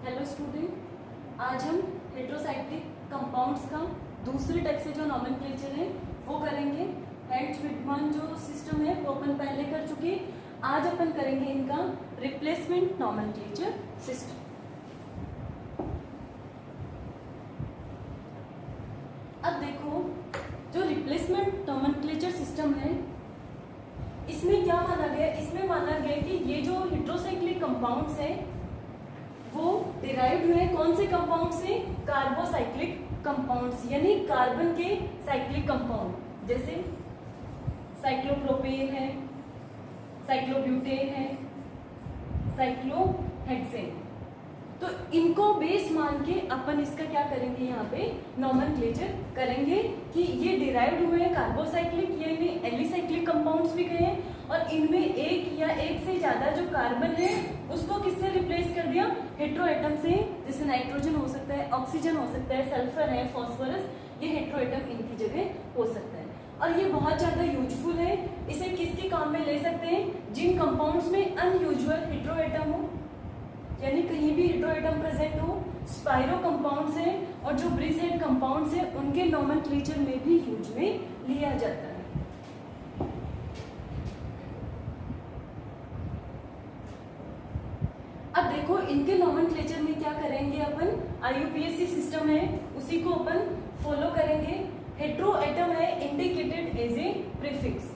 Hello student, आज हम heterocyclic compounds का दूसरे टाइप से जो नॉमेनक्लेचर है वो करेंगे। हेल्महोल्ट्ज-विटमान जो सिस्टम है वो अपन पहले कर चुके। आज अपन करेंगे इनका रिप्लेसमेंट नॉमेनक्लेचर सिस्टम। अब देखो, जो रिप्लेसमेंट नॉमेनक्लेचर सिस्टम है इसमें क्या माना गया? इसमें माना गया कि ये जो हेट्रोसाइक्लिक कंपाउंड्स है वो डिराइव्ड हुए कौन से कंपाउंड से? कार्बोसाइक्लिक कंपाउंड्स, यानी कार्बन के साइक्लिक कंपाउंड, जैसे साइक्लोप्रोपेन है, साइक्लोब्यूटेन है, साइक्लोहेक्सेन। तो इनको बेस मान के अपन इसका क्या करेंगे, यहाँ पे नॉमेनक्लेचर करेंगे कि ये डिराइव्ड हुए हैं कार्बोसाइक्लिक यानी एलिसाइक्लिक कंपाउंड्स भी गए हैं और इनमें एक या एक से ज्यादा जो कार्बन है उसको किससे रिप्लेस कर दिया? हेट्रोएटम से। जैसे नाइट्रोजन हो सकता है, ऑक्सीजन हो सकता है, सल्फर है, फास्फोरस, ये हेट्रोएटम इनकी जगह हो सकता है। और ये बहुत ज्यादा यूजफुल है। इसे किसके काम में ले सकते हैं? जिन कंपाउंड्स में अनयूजुअल हेट्रोएटम हो, यानी कहीं भी हेट्रोएटम प्रेजेंट हो, स्पाइरो कंपाउंड्स हैं और जो ब्रिजहेड कंपाउंड्स हैं उनके नॉमेनक्लेचर में भी यूज में लिया जाता है। अब देखो, इनके नॉमेनक्लेचर में क्या करेंगे अपन? IUPAC सिस्टम है उसी को अपन फॉलो करेंगे। हेट्रोएटम है इंडिकेटेड एज ए प्रीफिक्स।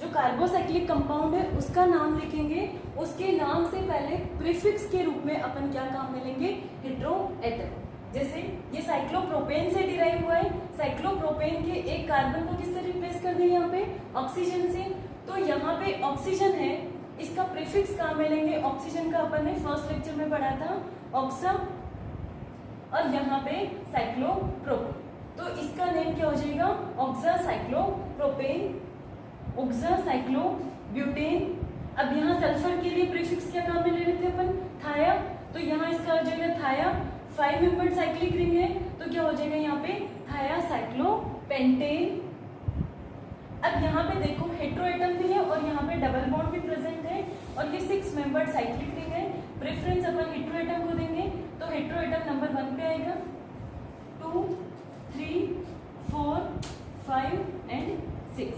जो कार्बोसाइक्लिक कंपाउंड है उसका नाम लिखेंगे, उसके नाम से पहले प्रीफिक्स के रूप में अपन क्या काम में लेंगे? हेट्रोएटम। जैसे ये साइक्लोप्रोपेन से डिराइव हुआ है, साइक्लोप्रोपेन के एक कार्बन को किससे रिप्लेस कर दिया? यहाँ पे ऑक्सीजन से। तो यहाँ पे ऑक्सीजन है, इसका प्रीफिक्स काम में लेंगे। ऑक्सीजन का अपन ने फर्स्ट लेक्चर में पढ़ा था ऑक्सा, और यहाँ पे साइक्लोप्रोपेन, तो इसका नेम क्या हो जाएगा? ऑक्सा साइक्लोप्रोपेन, ऑक्सा साइक्लोब्यूटेन। अब यहाँ सल्फर के लिए प्रीफिक्स क्या काम में ले रहे थे अपन? थाया, तो यहाँ इसका हो जाएगा थाया। 5 मेंबर्ड साइक्लिक रिंग है तो क्या हो जाएगा यहाँ पे? थाया साइक्लोपेंटेन। अब यहाँ पे देखो, हेट्रोएटम भी है और यहाँ पे डबल बॉन्ड भी प्रेजेंट है और ये 6 मेंबर्ड साइक्लिक रिंग है। प्रेफरेंस अपन हेट्रोएटम को देंगे तो हेट्रोएटम नंबर 1 पे आएगा, 2, 3, 4, 5 एंड 6।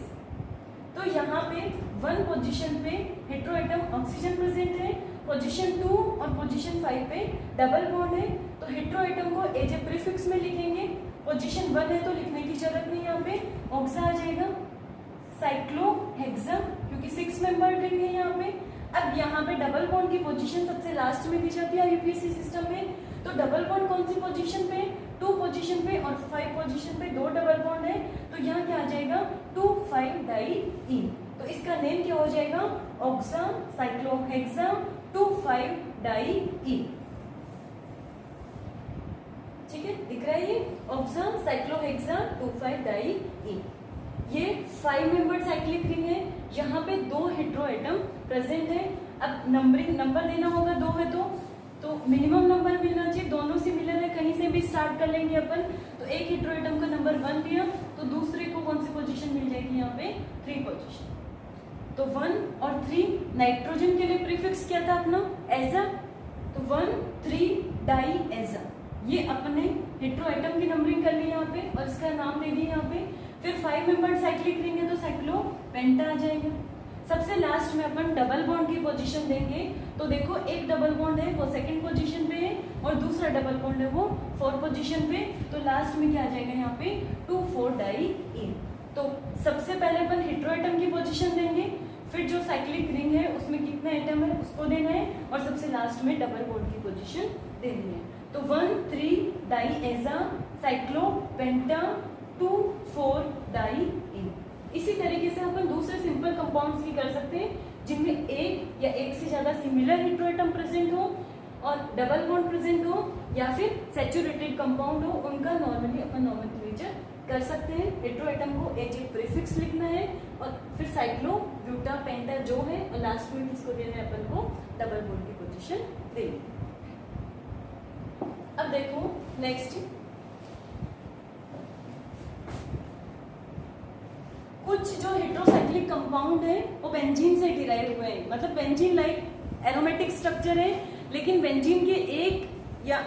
तो यहाँ पे 1 पोजीशन पे हेट्रोएटम ऑक्सीजन प्रेजेंट है, पोजीशन 2 और पोजीशन 5 पे डबल बॉन्ड है। तो हेट्रोएटम को एज ए प्रीफिक्स में लिखेंगे। पोजीशन 1 है तो लिखने की जरूरत नहीं, यहाँ पे ऑक्सा आ जाएगा। साइक्लोहेक्सा, क्योंकि 6 मेंबर्ड रिंग है यहाँ पे। अब यहाँ पे डबल बॉन्ड की पोजीशन सबसे लास्ट में दी जाती है IUPAC सिस्टम में। तो डबल बॉन्ड कौन सी पोजीशन पे? 2 पोजीशन पे और 5 पोजीशन पे 2 डबल बॉन्ड है, तो यहाँ क्या आ जाएगा? 2,5-डाई-ईन। तो इसका नेम क्या हो जाएगा? ऑक्सा साइक्लोहेक्सा 2,5-डाई-ईन। ठीक है, दिख रहा है ये ऑक्सा साइक्लोहेक्सा 2,5-डाई-ईन। ये 5 मेंबर्ड साइक्लिक रिंग है, यहाँ पे 2 हेट्रोएटम प्रेजेंट है। अब नंबर देना होगा, 2 है तो मिनिमम नंबर मिलना चाहिए, दोनों से मिलर है, कहीं से भी स्टार्ट कर लेंगे अपन। तो एक हेट्रोएटम का नंबर 1 दिया तो दूसरे को कौन सी पोजीशन मिल जाएगी? यहाँ पे 3 पोजीशन। तो 1 और 3, नाइट्रोजन के लिए प्रीफिक्स क्या था अपना? एजा, तो 1, 3-डाई-एजा। ये अपने हेट्रोएटम की नंबरिंग कर ली यहाँ पे और इसका नाम दे दिया यहाँ पे। फिर 5 मेंबर्ड साइक्लिक रिंग है तो साइक्लोपेंटा आ जाएगा। सबसे लास्ट में अपन डबल बॉन्ड की पोजीशन देंगे, तो देखो एक डबल बॉन्ड है वो 2nd पोजीशन पे है और दूसरा डबल बॉन्ड है वो 4th पोजीशन पे। तो लास्ट में क्या आ जाएगा यहाँ पे? 2,4-डाई-ईन। तो सबसे पहले अपन हेट्रोएटम की पोजीशन देंगे, फिर जो साइक्लिक रिंग है उसमें कितने एटम है उसको देना है और सबसे लास्ट में डबल बॉन्ड की पोजीशन देनी है। तो 1, 3-डाई-एजा साइक्लोपेंटा 2,4-डाई-ईन। इसी तरीके से अपन दूसरे सिंपल कंपाउंड्स की कर सकते हैं जिनमें एक या एक से ज्यादा सिमिलर हेट्रोएटम प्रेजेंट हो और डबल बॉन्ड प्रेजेंट हो या फिर सैचुरेटेड कंपाउंड हो, उनका नॉर्मली अपन नॉमेनक्लेचर कर सकते हैं। हेट्रोएटम को एज ए प्रीफिक्स लिखना है और फिर साइक्लो ब्यूटा पेंटा जो है और लास्ट में किसको देना है? अपन को डबल बॉन्ड की पोजीशन देनी। अब देखो नेक्स्ट, कुछ जो हेट्रोसाइक्लिक कंपाउंड है वो बेंजीन से डिराइव हुए हैं, मतलब बेंजीन लाइक एरोमेटिक स्ट्रक्चर है, लेकिन बेंजीन के एक या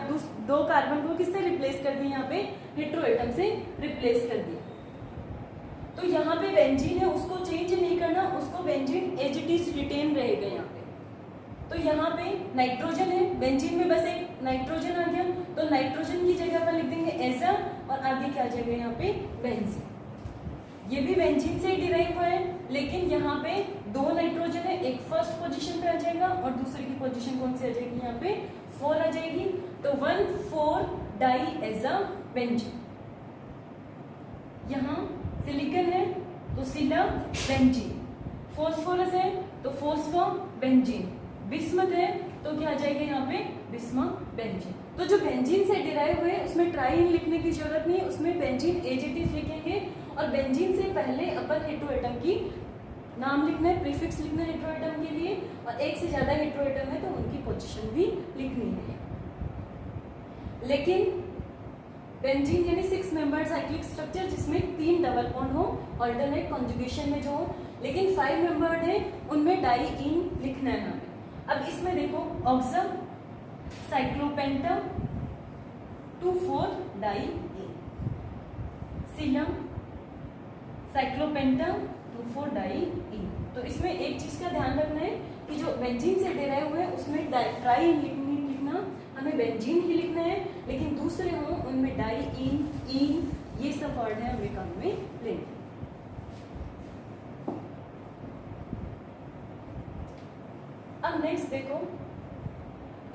दो कार्बन को किससे रिप्लेस कर दिया, यहाँ पे हेट्रो एटम से रिप्लेस कर दिया। तो यहाँ पे बेंजीन है उसको चेंज नहीं करना, उसको benzene as it is written रहेगा यहाँ पे। तो यहाँ पे नाइट्रोजन है, बेंजीन में बस एक नाइट्रोजन आ गया, तो नाइट्रोजन की जगह पर लिख देंगे एजा और आगे क्या आ जाएगा यहाँ पे बेंजीन। ये भी बेंजीन से डिराइव हुआ है, लेकिन यहाँ पे दो नाइट्रोजन है, एक फर्स्ट पोजीशन पे आ जाएगा और दूसरे की पोजीशन कौन सी आ जाएगी, यहाँ पे 4 आ जाएगी। तो 1,4 डाई एजा बेंजीन। यहाँ सिलिकन है तो सिला बेंजीन, फॉस्फोरस है तो फॉस्फो बेंजीन, बिस्मथ है तो क्या आ जाएगा यहाँ पे बिस्मा बेंजीन। तो जो बेंजीन से डिराइव हुए उसमें ट्राइन लिखने की जरूरत नहीं है, उसमें बेंजीन एज इट इज लिखेंगे और बेंजीन से पहले अपन हेट्रो एटम की नाम लिखना है, प्रीफिक्स लिखना है हेट्रो एटम के लिए, और एक से ज्यादा हेट्रो एटम है तो उनकी पोजीशन भी लिखनी है। लेकिन बेंजीन यानी 6 मेंबर साइक्लिक स्ट्रक्चर जिसमें 3 डबल बॉन्ड हो ऑल्टरनेट कॉन्जुगेशन में जो हो, लेकिन 5 मेंबर्ड है उनमें डाई इन लिखना है हमें। अब इसमें देखो ऑक्सम, साइक्लोपेंटम, 2,4 डाई इन, सीलम, साइक्लोपेंटम, 2,4 डाई इन। तो इसमें एक चीज का ध्यान रखना है कि जो बेंजीन से डिराइव हुए उसमें ट्राई इन लिखना, हमें बेंजीन ही लिखना है, लेकिन दूसरे हों उनमें डाई इन ये सब वर्ड है हमें काम में लेंगे। अब नेक्स्ट देखो,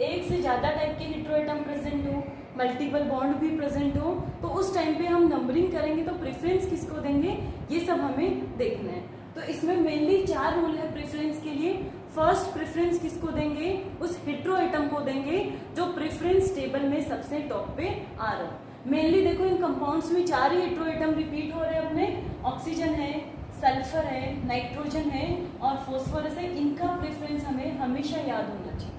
एक से ज्यादा टाइप के हेट्रो एटम प्रेजेंट हो, मल्टीपल बॉन्ड भी प्रेजेंट हो, तो उस टाइम पे हम नंबरिंग करेंगे तो प्रेफरेंस किसको देंगे ये सब हमें देखना है। तो इसमें मेनली 4 रूल है प्रेफरेंस के लिए। फर्स्ट प्रेफरेंस किसको देंगे, उस हेट्रो एटम को देंगे जो प्रेफरेंस टेबल में सबसे टॉप पे आ रहा हो। मेनली देखो इन कंपाउंड्स में 4 ही हेट्रो एटम रिपीट हो रहे हैं अपने, ऑक्सीजन है, सल्फर है, नाइट्रोजन है और फॉस्फोरस है। इनका प्रेफरेंस हमें हमेशा याद होना चाहिए।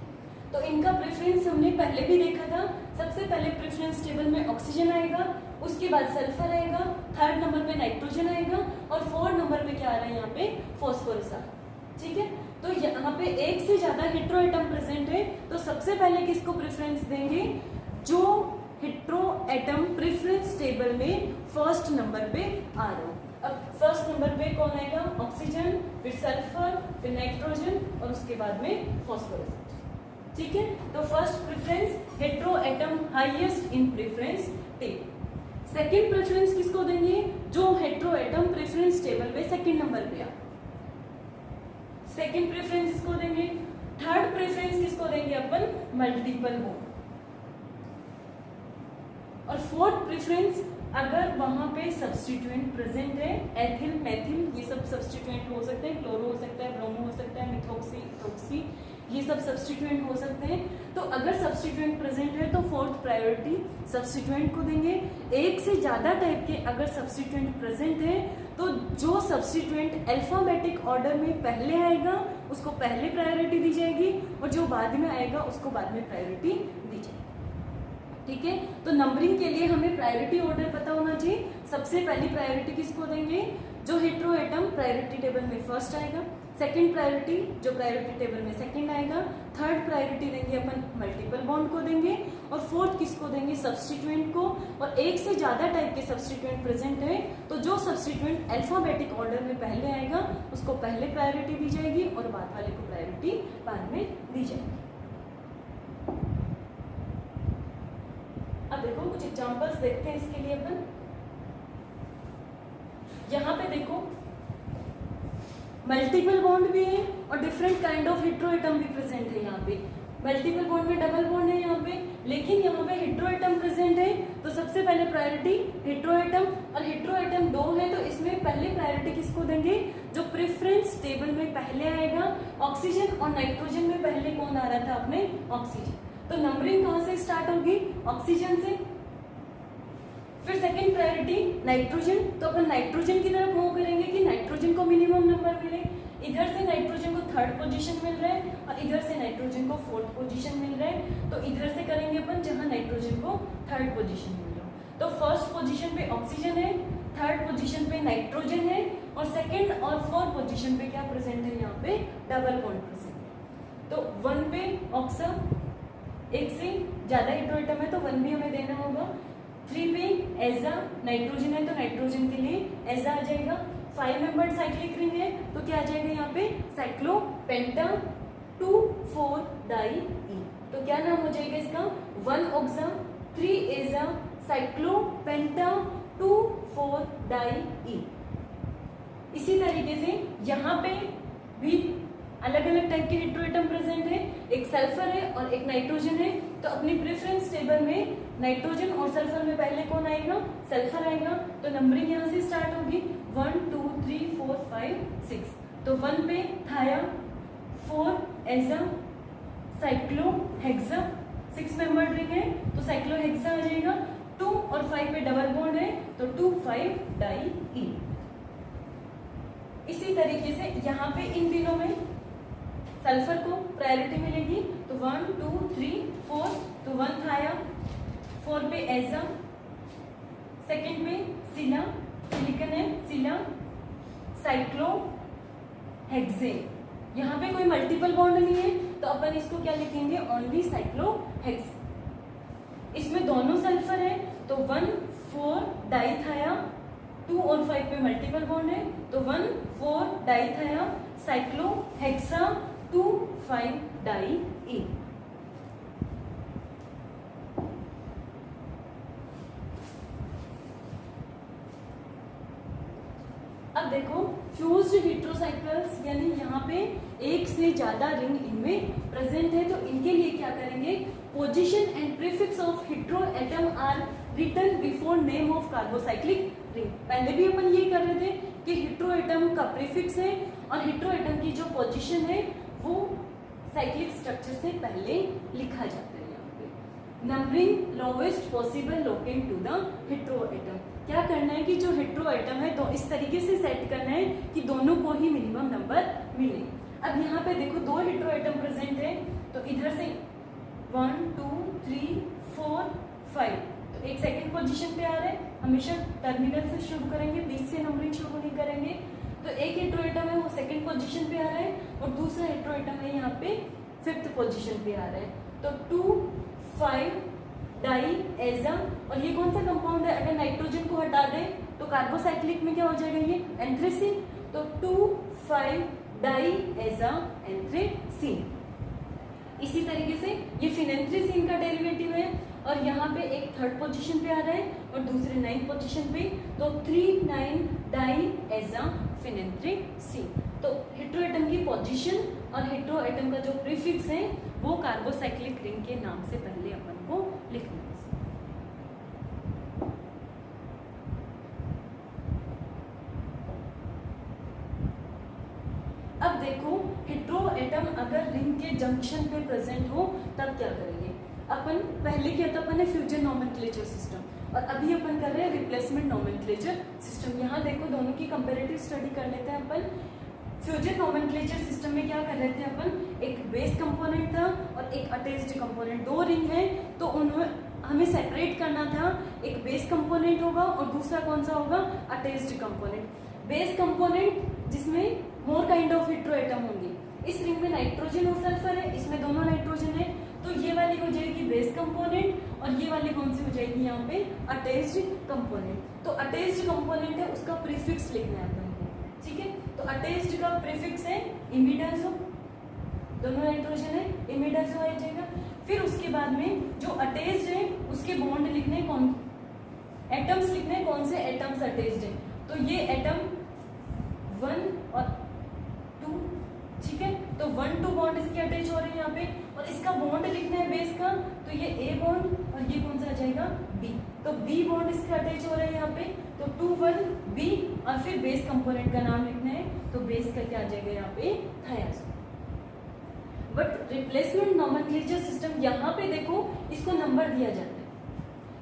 तो इनका प्रेफरेंस हमने पहले भी देखा था, सबसे पहले प्रेफरेंस टेबल में ऑक्सीजन आएगा, उसके बाद सल्फर आएगा, 3rd नंबर पे नाइट्रोजन आएगा और 4th नंबर पे क्या आ रहा है यहाँ पे फॉस्फोरस आ रहा है। ठीक है, तो यहाँ पे एक से ज्यादा हेट्रो एटम प्रेजेंट है तो सबसे पहले किसको प्रेफरेंस देंगे, जो हेट्रो एटम प्रेफरेंस टेबल में फर्स्ट नंबर पे आ रहा हो। अब फर्स्ट नंबर पे कौन आएगा, ऑक्सीजन, फिर सल्फर, फिर नाइट्रोजन और उसके बाद में फॉस्फोरस। ठीक है, तो first preference hetero atom highest in preference table. Second preference किसको देंगे, जो हेट्रो एटम प्रेफरेंस टेबल पे सेकंड नंबर पे आ, सेकंड प्रेफरेंस किसको देंगे। थर्ड प्रेफरेंस किसको देंगे अपन, मल्टीपल बॉन्ड। और फोर्थ प्रेफरेंस अगर वहां पे सब्स्टिट्यूएंट प्रेजेंट है, एथिल, मेथिल ये सब सब्स्टिट्यूएंट हो सकते हैं, क्लोरो हो सकता है, ब्रोमो हो सकता है, मिथोक्सी, इथोक्सी ये सब सब्स्टिट्यूएंट हो सकते हैं। तो अगर सब्स्टिट्यूएंट प्रेजेंट है तो फोर्थ प्रायोरिटी सब्स्टिट्यूएंट को देंगे। एक से ज्यादा टाइप के अगर सब्स्टिट्यूएंट प्रेजेंट है तो जो सब्स्टिट्यूएंट अल्फाबेटिक ऑर्डर में पहले आएगा उसको पहले प्रायोरिटी दी जाएगी और जो बाद में आएगा उसको बाद में प्रायोरिटी दी जाएगी। ठीक है, तो नंबरिंग के लिए हमें प्रायोरिटी ऑर्डर पता होना चाहिए। सबसे पहली प्रायोरिटी किसको देंगे, जो हेट्रो एटम प्रायोरिटी टेबल में फर्स्ट आएगा, सेकंड प्रायोरिटी जो प्रायोरिटी टेबल में सेकंड आएगा, थर्ड प्रायोरिटी देंगे अपन मल्टीपल बॉन्ड को देंगे और फोर्थ किसको देंगे, सब्स्टिट्यूएंट को। और एक से ज्यादा टाइप के सब्स्टिट्यूएंट प्रेजेंट है तो जो सब्स्टिट्यूएंट अल्फाबेटिक ऑर्डर में पहले आएगा उसको पहले प्रायोरिटी दी जाएगी और बाद वाले को प्रायोरिटी बाद में दी जाएगी। अब देखो कुछ एग्जांपल्स देखते हैं इसके लिए अपन। यहाँ पे देखो मल्टीपल बॉन्ड भी है और different kind of hetero atom भी प्रेजेंट है। यहाँ पे मल्टीपल बॉन्ड में डबल बॉन्ड है यहाँ पे, लेकिन यहाँ पे हेट्रो एटम प्रेजेंट है तो सबसे पहले प्रायोरिटी हेट्रो एटम। और हेट्रो एटम 2 है तो इसमें पहले प्रायोरिटी किसको देंगे, जो प्रेफरेंस टेबल में पहले आएगा। ऑक्सीजन और नाइट्रोजन में पहले कौन आ रहा था अपने, ऑक्सीजन। तो नंबरिंग कहां से स्टार्ट होगी, ऑक्सीजन से। फिर सेकंड प्रायोरिटी नाइट्रोजन, तो अपन नाइट्रोजन की तरफ मूव करेंगे कि नाइट्रोजन को मिनिमम नंबर मिले। इधर से नाइट्रोजन को 3rd पोजीशन मिल रहा है और इधर से नाइट्रोजन को 4th पोजीशन मिल रहा है। तो इधर से करेंगे अपन जहां नाइट्रोजन को 3rd पोजीशन मिल रहा है। तो फर्स्ट पोजीशन पे ऑक्सीजन है, 3rd पोजीशन पे नाइट्रोजन है और सेकंड और 4th पोजीशन पे क्या प्रेजेंट है, यहाँ पे डबल बॉन्ड प्रेजेंट है। तो 1 पे ऑक्सा, एक से ज्यादा हेट्रोएटम है तो 1 भी हमें देना होगा। 3 पे एजा नाइट्रोजन है तो नाइट्रोजन के लिए एजा आ जाएगा। 5 मेंबर्ड साइक्लिक रिंग है तो क्या आ जाएगा यहाँ पे साइक्लोपेंटा 2,4 डाई ई। तो क्या नाम हो जाएगा इसका 1 ऑक्सा 3 एजा साइक्लोपेंटा 2,4 डाई ई। इसी तरीके से यहाँ पे भी अलग अलग टाइप के हेट्रोएटम प्रेजेंट है, एक सल्फर है और एक नाइट्रोजन है। तो अपनी प्रेफरेंस टेबल में नाइट्रोजन और सल्फर में पहले कौन आएगा, सल्फर आएगा। तो नंबरिंग यहाँ से स्टार्ट होगी 1 2 3 4 5 6। तो 1 पे थाया, 4 एजा साइक्लोहेक्सा 6 मेंबर्ड रिंग है तो साइक्लोहेक्सा आ जाएगा। 2 और 5 पे डबल बॉन्ड है तो 2,5 डाई ई। इसी तरीके से यहाँ पे इन दिनों में सल्फर को प्रायोरिटी मिलेगी तो 1 2 3 4। तो 1 थाया, 4 पे एजा, सेकंड पे सिला सिलिकन है सिला साइक्लोहेक्सेन। यहाँ पे कोई मल्टीपल बॉन्ड नहीं है तो अपन इसको क्या लिखेंगे ओनली साइक्लोहेक्स। इसमें दोनों सल्फर है तो 1 4 डाई थाया, 2 और 5 पे मल्टीपल बॉन्ड है तो 1 4 डाई थाया साइक्लोहेक्सा 2,5 डाई ई। अब देखो फ्यूज्ड हेट्रोसाइकल्स यानी यहाँ पे एक से ज्यादा रिंग इनमें प्रेजेंट है तो इनके लिए क्या करेंगे, position and prefix of hetero atom are written before name of carbocyclic ring. पहले भी अपन ये कर रहे थे कि हेट्रो एटम का प्रीफिक्स है और हेट्रो एटम की जो पोजीशन है वो साइक्लिक स्ट्रक्चर से पहले लिखा जाता है। यहाँ पे numbering lowest possible locate to the hetero atom. क्या करना है कि जो हेट्रो एटम है तो इस तरीके से सेट करना है कि दोनों को ही मिनिमम नंबर मिले। अब यहाँ पे देखो 2 हेट्रो एटम प्रेजेंट है तो इधर से 1 2 3 4 5 तो एक सेकंड पोजीशन पे आ रहा है। हमेशा टर्मिनल से शुरू करेंगे, बीच से नंबरिंग शुरू नहीं करेंगे। तो एक हेट्रो एटम है वो सेकंड पोजीशन पे आ रहा है और दूसरा हेट्रो एटम है यहाँ पे 5th पोजीशन पे आ रहा है। तो 2,5 डाई एजा। और ये कौन सा कंपाउंड है, अगर नाइट्रोजन को हटा दें तो कार्बोसाइक्लिक में क्या हो जाएगा ये एंथ्रेसीन। तो 2,5 डाई एजा एंथ्रेसीन। इसी तरीके से ये फिनेंथ्रेसीन का डेरिवेटिव है और यहाँ पे एक 3rd पोजीशन पे आ रहा है और दूसरे 9th पोजीशन पे तो 3,9 डाई एजा फिनेंथ्रेसीन। तो हेट्रोएटम की पोजीशन और हेट्रोएटम का जो प्रीफिक्स है वो कार्बोसाइक्लिक रिंग के नाम से पहले अपन को लिखना है। अब देखो हेट्रोएटम अगर रिंग के जंक्शन पे प्रेजेंट हो तब क्या करेंगे। अपन पहले किया था अपन ने फ्यूजन नोमेनक्लेचर सिस्टम और अभी अपन कर रहे हैं रिप्लेसमेंट नोमेनक्लेचर सिस्टम। यहाँ देखो दोनों की कंपैरेटिव स्टडी कर लेते हैं अपन। फ्यूजन नोमेनक्लेचर सिस्टम में क्या कर रहे थे अपन, एक बेस कंपोनेंट था और एक अटैच्ड कंपोनेंट। 2 रिंग है तो उन्हें हमें सेपरेट करना था, एक बेस कंपोनेंट होगा और दूसरा कौन सा होगा अटैच्ड कंपोनेंट। बेस कंपोनेंट जिसमें मोर काइंड ऑफ हेट्रोएटम होंगे। इस रिंग में नाइट्रोजन और सल्फर है, इसमें दोनों नाइट्रोजन है तो ये वाली हो जाएगी बेस कंपोनेंट और ये वाली कौन सी हो जाएगी यहाँ पे अटैच्ड कंपोनेंट। तो अटैच्ड कंपोनेंट है उसका प्रीफिक्स लिखना है अपन को, ठीक है। तो अटैच्ड का प्रीफिक्स है इमिडाजो, दोनों नाइट्रोजन है इमिडाजो आ जाएगा। फिर उसके बाद में जो अटैच्ड है उसके बॉन्ड लिखने कौन एटम्स लिखने कौन से एटम्स अटैच्ड है। तो ये एटम 1 और 2, ठीक है। तो 1-2 बॉन्ड इसके अटैच हो रहे हैं यहाँ पे और इसका बॉन्ड लिखना है बेस का तो ये A बॉन्ड और ये कौन सा आ जाएगा B। तो B बॉन्ड इसके अटैच हो रहा है यहाँ पे तो 2,1B और फिर बेस कंपोनेंट का नाम लिखना है तो बेस का क्या आ जाएगा यहाँ पे थायाजो। बट रिप्लेसमेंट नोमेनक्लेचर सिस्टम यहाँ पे देखो इसको नंबर दिया जाता है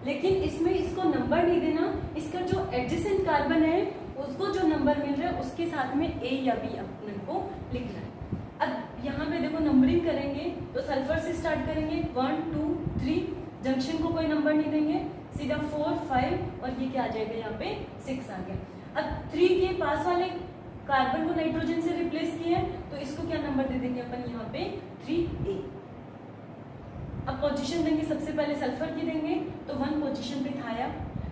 लेकिन इसमें इसको नंबर नहीं देना, इसका जो एडजेसेंट कार्बन है उसको जो नंबर मिल रहा है उसके साथ में A या B अपन को लिखना है। अब यहाँ पे देखो नंबरिंग करेंगे तो सल्फर से स्टार्ट करेंगे 1 2 3, जंक्शन को कोई नंबर नहीं देंगे, सीधा 4 5 और ये क्या आ जाएगा यहाँ पे 6 आ गया। अब 3 के पास वाले कार्बन को नाइट्रोजन से रिप्लेस किया है तो इसको क्या नंबर दे देंगे अपन यहाँ पे 3A। अब पोजीशन देंगे, सबसे पहले सल्फर की देंगे तो 1 पोजीशन पे थाया।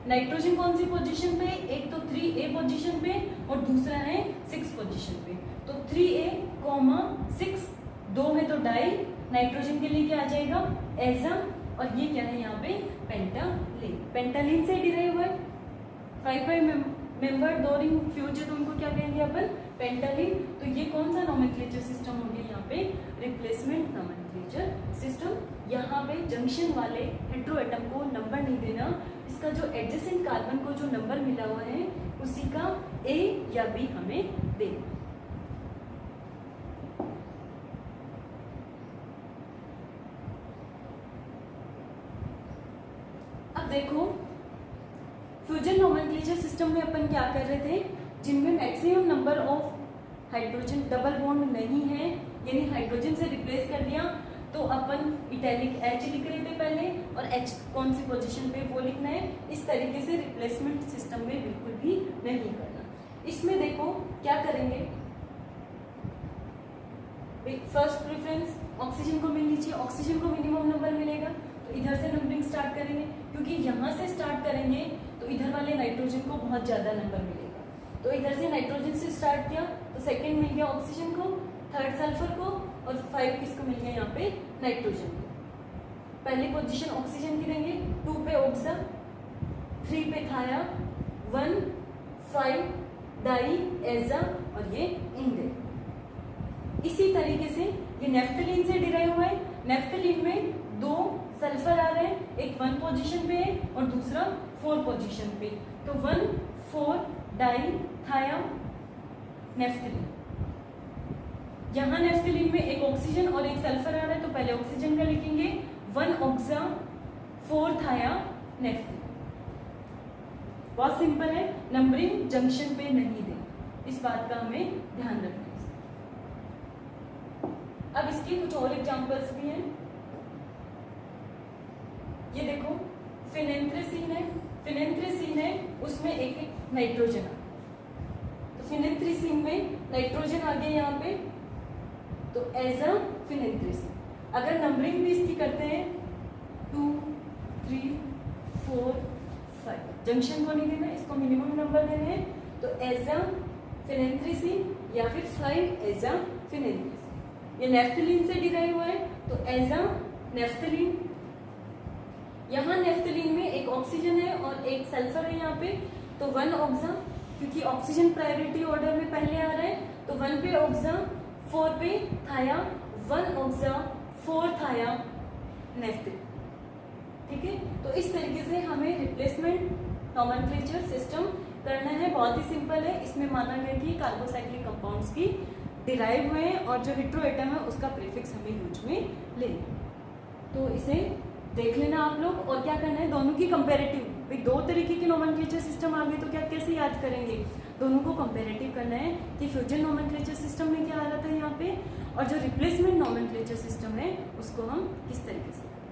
नाइट्रोजन कौन सी पोजीशन पे, एक तो 3A पोजीशन पे और दूसरा है 6 पोजीशन पे। तो 3A, 6, 2 है तो डाई, नाइट्रोजन के लिए क्या आ जाएगा एजा, और ये क्या है यहाँ पे पेंटालीन। पेंटालीन से डिराइव हुआ है, 5 मेंबर 2 रिंग फ्यूज है तो उनको क्या कहेंगे अपन पेंटालीन। तो ये कौन सा नोमेनक्लेचर सिस्टम हो गया यहाँ पे रिप्लेसमेंट नोमेनक्लेचर सिस्टम। यहाँ पे जंक्शन वाले हेटेरो एटम को नंबर नहीं देना, इसका जो एडजेसेंट कार्बन को जो नंबर मिला हुआ है उसी का A या B हमें देना। अब देखो फ्यूजन नोमेनक्लेचर सिस्टम में अपन क्या कर रहे थे, जिनमें maximum number of hydrogen double bond नहीं है, यानी हाइड्रोजन से रिप्लेस कर दिया, तो अपन इटैलिक H लिख रहे थे पहले, और H कौन सी पोजीशन पे वो लिखना है। इस तरीके से रिप्लेसमेंट सिस्टम में बिल्कुल भी नहीं करना। इसमें देखो क्या करेंगे, फर्स्ट प्रेफरेंस ऑक्सीजन को मिलनी चाहिए, ऑक्सीजन को मिनिमम नंबर मिलेगा तो इधर से नंबरिंग स्टार्ट करेंगे, क्योंकि यहाँ से स्टार्ट करेंगे तो इधर वाले नाइट्रोजन को बहुत ज्यादा नंबर मिलेगा। तो इधर से नाइट्रोजन से स्टार्ट किया तो सेकंड मिल गया ऑक्सीजन को, थर्ड सल्फर को, और 5 किसको मिल गया यहाँ पे नाइट्रोजन को। पहली पोजीशन ऑक्सीजन की देंगे, 2 पे ऑक्सा, 3 पे थाया, 1, 5 डाई एजा, और ये इंडे। इसी तरीके से ये नेफ्थलीन से डिराइव हुआ है। नेफ्थलीन में 2 सल्फर आ रहे हैं, एक 1 पोजीशन पे है और दूसरा 4 पोजीशन पे, तो 1, 4 डाई थाया नेफ्थलीन। यहाँ नेफ्थलीन में एक ऑक्सीजन और एक सल्फर आ रहा है तो पहले ऑक्सीजन का लिखेंगे, 1 ऑक्सा 4 थाया नेफ्थलीन। बहुत सिंपल है, नंबरिंग जंक्शन पे नहीं दे, इस बात का हमें ध्यान रखना है। अब इसके कुछ और एग्जांपल्स भी हैं। ये देखो फिनेंथ्रेसीन है, फिनेंथ्रेसीन है उसमें एक नाइट्रोजन आ, तो फिनेंथ्रेसीन में नाइट्रोजन आ गया यहाँ पे, तो एज अ फिनेंथ्रेसीन। अगर नंबरिंग भी इसकी करते हैं 2, 3, 4, 5, जंक्शन को नहीं देना, इसको मिनिमम नंबर देने हैं, तो एज अ फिनेंथ्रेसीन या फिर 5 एज अ फिनेंथ्रेसीन। ये नेफ्थलीन से डिराइव हुआ है तो एज अ नेफ्थलीन। यहाँ नेफ्थलीन में एक ऑक्सीजन है और एक सल्फर है यहाँ पे, तो 1 ऑक्सा, क्योंकि ऑक्सीजन प्रायोरिटी ऑर्डर में पहले आ रहा है तो 1 पे ऑक्सा, 4 पे थाया, 1 ऑक्सा 4 थाया नेफ्थलीन। ठीक है, तो इस तरीके से हमें रिप्लेसमेंट नोमेनक्लेचर सिस्टम करना है। बहुत ही सिंपल है, इसमें माना गया कि कार्बोसाइक्लिक कंपाउंड्स की डिराइव हुए हैं और जो हेटेरो एटम है उसका प्रीफिक्स हमें यूज में लेना। तो इसे देख लेना आप लोग, और क्या करना है दोनों की कंपैरेटिव। भाई 2 तरीके के नोमेनक्लेचर सिस्टम आ गए तो क्या कैसे याद करेंगे, दोनों को कंपैरेटिव करना है कि फ्यूजन नोमेनक्लेचर सिस्टम में क्या आ रहा था यहाँ पे, और जो रिप्लेसमेंट नोमेनक्लेचर सिस्टम है उसको हम किस तरीके से